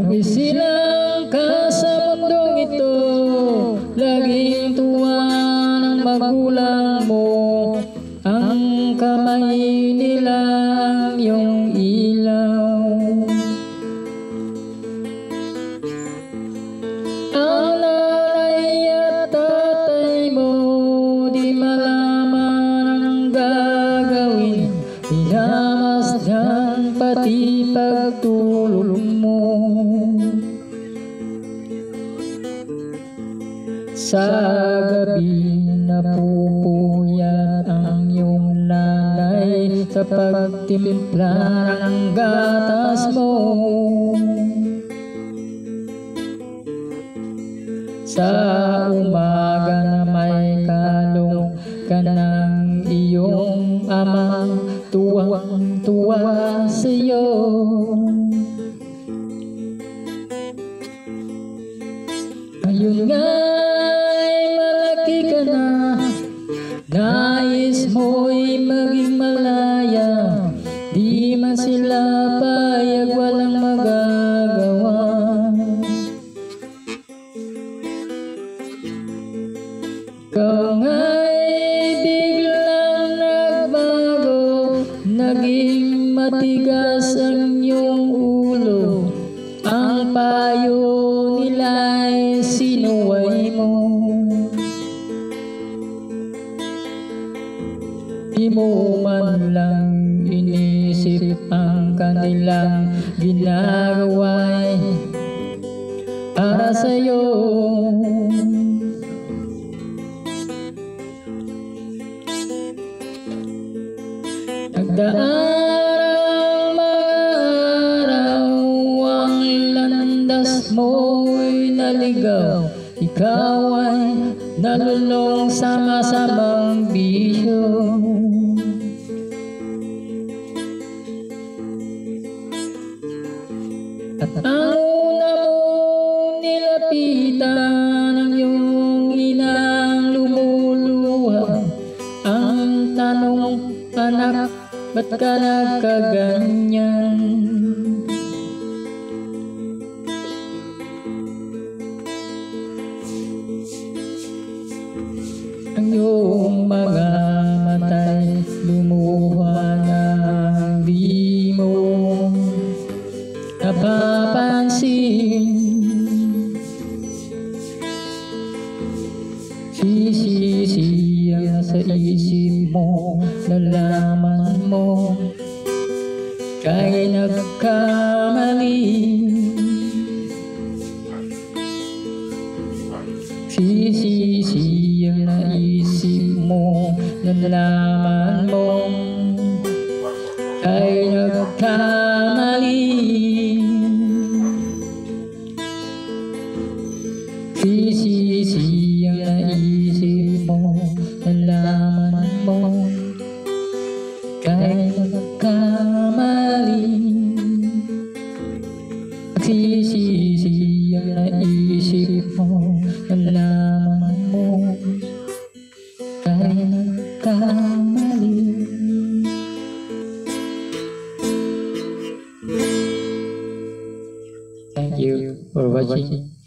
Isilang ka sa mundong ito, laging tuwa ng magulang mo. Ang kamay nila yung ilaw. Ang nanay at tatay mo di malaman ang gagawin, pinamasdan pati pagtulog mo. Sa gabi napupuyat ang iyong nanay sa pagtimpla ng gatas mo. Sa umaga na may kalong ka ng iyong ama, tuwang-tuwa sa'yo. Ngayon nga'y malaki ka na, nais mo'y maging malaya, di man sila payag, walang magagawa. Ikaw nga'y biglang nagbago, naging matigas ang iyong ulo. Ang payo nila'y sinuway mo. Di mo man lang inisip ang kanilang ginagawa'y para sa'yo. Nagdaan ang mga araw, ang landas mo'y naligaw, ikaw ay nalulong sa masamang bisyo. At ang una mong nilapitan ang iyong inang lumuluha, ang tanong, anak, ba't ka nagkaganyan? Ang iyong mga mata'y lumuha nang di mo napapansin. Sisisi ang nasa isip mo, nalaman mo kay nagkamali. Sisisi ang naisip mo, nalaman mo kay nagkamali. Sisisi ang naisip mo, nalaman mo kay nagkamali. Sisisi ang naisip mo, nalaman mo kay nagkamali. Thank you for watching.